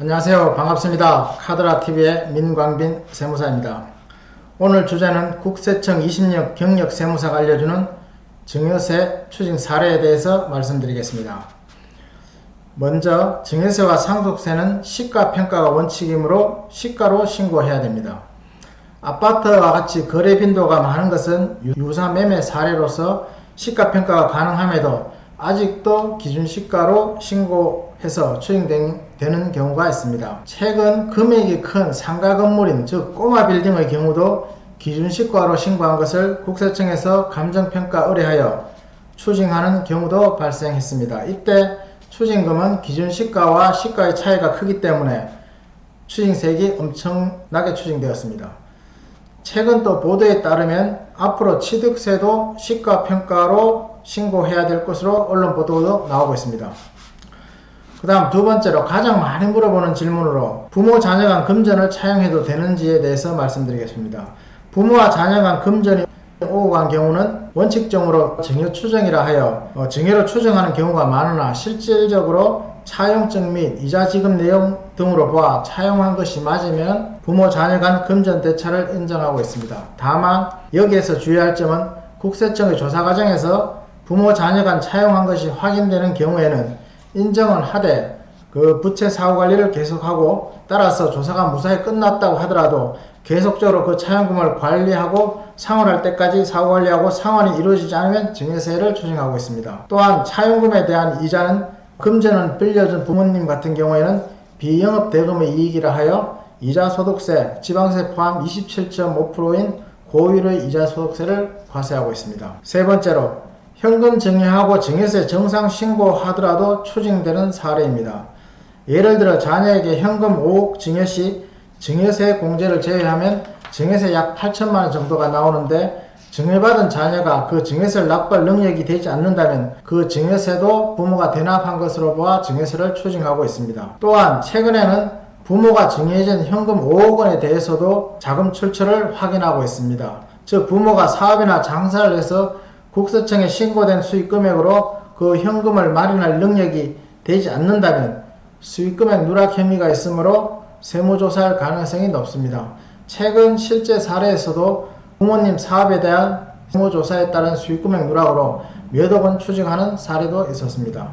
안녕하세요. 반갑습니다. 카드라TV의 민광빈 세무사입니다. 오늘 주제는 국세청 20년 경력 세무사가 알려주는 증여세 추징 사례에 대해서 말씀드리겠습니다. 먼저 증여세와 상속세는 시가평가가 원칙이므로 시가로 신고해야 됩니다. 아파트와 같이 거래 빈도가 많은 것은 유사 매매 사례로서 시가평가가 가능함에도 아직도 기준시가로 신고해서 추징되는 경우가 있습니다. 최근 금액이 큰 상가 건물인 즉 꼬마 빌딩의 경우도 기준시가로 신고한 것을 국세청에서 감정평가 의뢰하여 추징하는 경우도 발생했습니다. 이때 추징금은 기준시가와 시가의 차이가 크기 때문에 추징세액이 엄청나게 추징되었습니다. 최근 또 보도에 따르면 앞으로 취득세도 시가평가로 신고해야 될 것으로 언론 보도도 나오고 있습니다. 그 다음 두 번째로 가장 많이 물어보는 질문으로 부모 자녀 간 금전을 차용해도 되는지에 대해서 말씀드리겠습니다. 부모와 자녀 간 금전이 오고 간 경우는 원칙적으로 증여 추정이라 하여 증여로 추정하는 경우가 많으나 실질적으로 차용증 및 이자 지급 내용 등으로 보아 차용한 것이 맞으면 부모 자녀 간 금전 대차를 인정하고 있습니다. 다만 여기에서 주의할 점은 국세청의 조사 과정에서 부모 자녀 간 차용한 것이 확인되는 경우에는 인정은 하되 그 부채 사후 관리를 계속하고 따라서 조사가 무사히 끝났다고 하더라도 계속적으로 그 차용금을 관리하고 상환할 때까지 사후 관리하고 상환이 이루어지지 않으면 증여세를 추징하고 있습니다. 또한 차용금에 대한 이자는 금전을 빌려준 부모님 같은 경우에는 비영업 대금의 이익이라 하여 이자 소득세, 지방세 포함 27.5%인 고율의 이자 소득세를 과세하고 있습니다. 세 번째로 현금 증여하고 증여세 정상 신고하더라도 추징되는 사례입니다. 예를 들어 자녀에게 현금 5억 증여 시 증여세 공제를 제외하면 증여세 약 8천만원 정도가 나오는데 증여받은 자녀가 그 증여세를 납부할 능력이 되지 않는다면 그 증여세도 부모가 대납한 것으로 보아 증여세를 추징하고 있습니다. 또한 최근에는 부모가 증여해준 현금 5억 원에 대해서도 자금 출처를 확인하고 있습니다. 즉 부모가 사업이나 장사를 해서 국세청에 신고된 수익금액으로 그 현금을 마련할 능력이 되지 않는다면 수익금액 누락 혐의가 있으므로 세무조사할 가능성이 높습니다. 최근 실제 사례에서도 부모님 사업에 대한 세무조사에 따른 수익금액 누락으로 몇억 원 추징하는 사례도 있었습니다.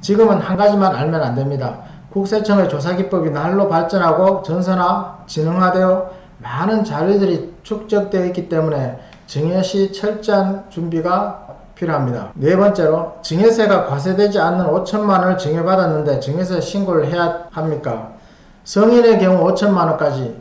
지금은 한 가지만 알면 안됩니다. 국세청의 조사기법이 날로 발전하고 전산화, 진흥화되어 많은 자료들이 축적되어 있기 때문에 증여시 철저한 준비가 필요합니다. 네 번째로 증여세가 과세되지 않는 5천만원을 증여받았는데 증여세 신고를 해야 합니까? 성인의 경우 5천만원까지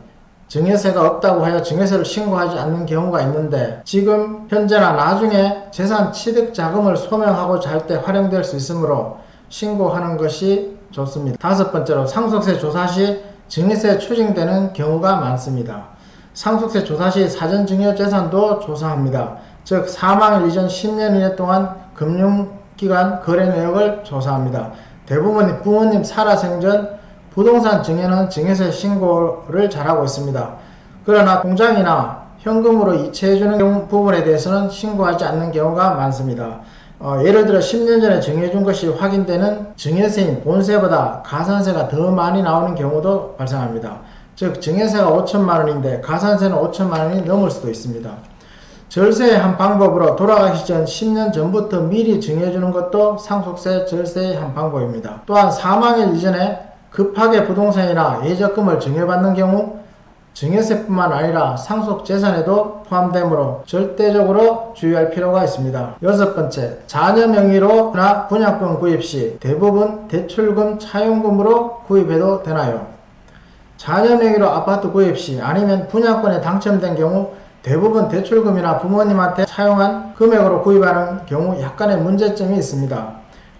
증여세가 없다고 하여 증여세를 신고하지 않는 경우가 있는데 지금 현재나 나중에 재산 취득 자금을 소명하고자 할 때 활용될 수 있으므로 신고하는 것이 좋습니다. 다섯 번째로 상속세 조사 시 증여세 추징되는 경우가 많습니다. 상속세 조사 시 사전증여재산도 조사합니다. 즉 사망일 이전 10년 이내 동안 금융기관 거래 내역을 조사합니다. 대부분 부모님 살아생전 부동산 증여는 증여세 신고를 잘하고 있습니다. 그러나 공장이나 현금으로 이체해주는 부분에 대해서는 신고하지 않는 경우가 많습니다. 예를 들어 10년 전에 증여해준 것이 확인되는 증여세인 본세보다 가산세가 더 많이 나오는 경우도 발생합니다. 즉 증여세가 5천만원인데 가산세는 5천만원이 넘을 수도 있습니다. 절세의 한 방법으로 돌아가시 전 10년 전부터 미리 증여해주는 것도 상속세 절세의 한 방법입니다. 또한 사망일 이전에 급하게 부동산이나 예적금을 증여받는 경우 증여세뿐만 아니라 상속재산에도 포함되므로 절대적으로 주의할 필요가 있습니다. 여섯 번째, 자녀 명의로나 분양권 구입 시 대부분 대출금 차용금으로 구입해도 되나요? 자녀 명의로 아파트 구입 시 아니면 분양권에 당첨된 경우 대부분 대출금이나 부모님한테 차용한 금액으로 구입하는 경우 약간의 문제점이 있습니다.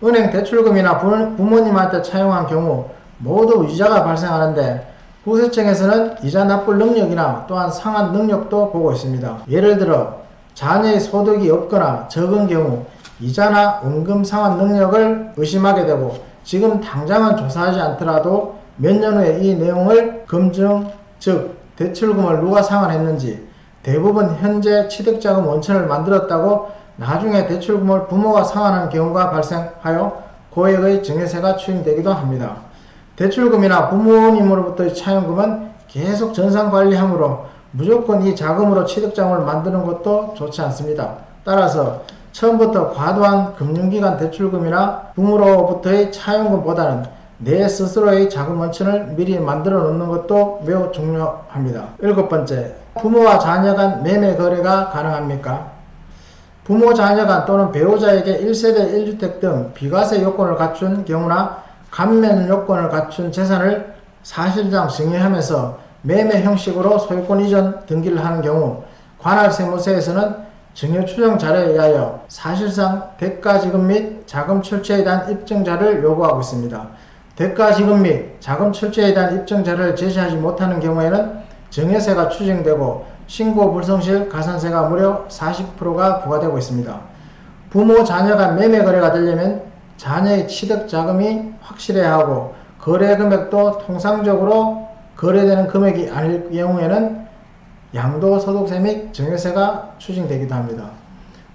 은행 대출금이나 부모님한테 차용한 경우 모두 이자가 발생하는데 국세청에서는 이자 납부 능력이나 또한 상환 능력도 보고 있습니다. 예를 들어 자녀의 소득이 없거나 적은 경우 이자나 원금 상환 능력을 의심하게 되고 지금 당장은 조사하지 않더라도 몇 년 후에 이 내용을 검증, 즉 대출금을 누가 상환했는지 대부분 현재 취득자금 원천을 만들었다고 나중에 대출금을 부모가 상환하는 경우가 발생하여 고액의 증여세가 추징되기도 합니다. 대출금이나 부모님으로부터의 차용금은 계속 전산관리하므로 무조건 이 자금으로 취득장을 만드는 것도 좋지 않습니다. 따라서 처음부터 과도한 금융기관 대출금이나 부모로부터의 차용금보다는 내 스스로의 자금 원천을 미리 만들어 놓는 것도 매우 중요합니다. 7번째, 부모와 자녀 간 매매 거래가 가능합니까? 부모 자녀 간 또는 배우자에게 1세대 1주택 등 비과세 요건을 갖춘 경우나 감면 요건을 갖춘 재산을 사실상 증여하면서 매매 형식으로 소유권 이전 등기를 하는 경우 관할 세무서에서는 증여 추정 자료에 의하여 사실상 대가 지급 및 자금 출처에 대한 입증자를 요구하고 있습니다. 대가 지급 및 자금 출처에 대한 입증자를 제시하지 못하는 경우에는 증여세가 추징되고 신고 불성실 가산세가 무려 40%가 부과되고 있습니다. 부모 자녀 간 매매 거래가 되려면 자녀의 취득 자금이 확실해야 하고 거래 금액도 통상적으로 거래되는 금액이 아닐 경우에는 양도소득세 및 증여세가 추징되기도 합니다.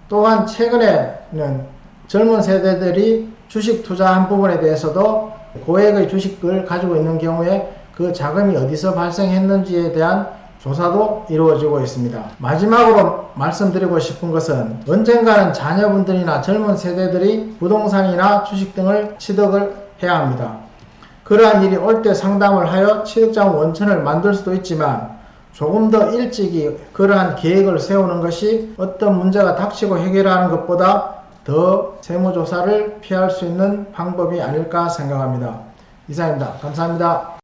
또한 최근에는 젊은 세대들이 주식 투자한 부분에 대해서도 고액의 주식을 가지고 있는 경우에 그 자금이 어디서 발생했는지에 대한 조사도 이루어지고 있습니다. 마지막으로 말씀드리고 싶은 것은 언젠가는 자녀분들이나 젊은 세대들이 부동산이나 주식 등을 취득을 해야 합니다. 그러한 일이 올 때 상담을 하여 취득자금 원천을 만들 수도 있지만 조금 더 일찍이 그러한 계획을 세우는 것이 어떤 문제가 닥치고 해결하는 것보다 더 세무조사를 피할 수 있는 방법이 아닐까 생각합니다. 이상입니다. 감사합니다.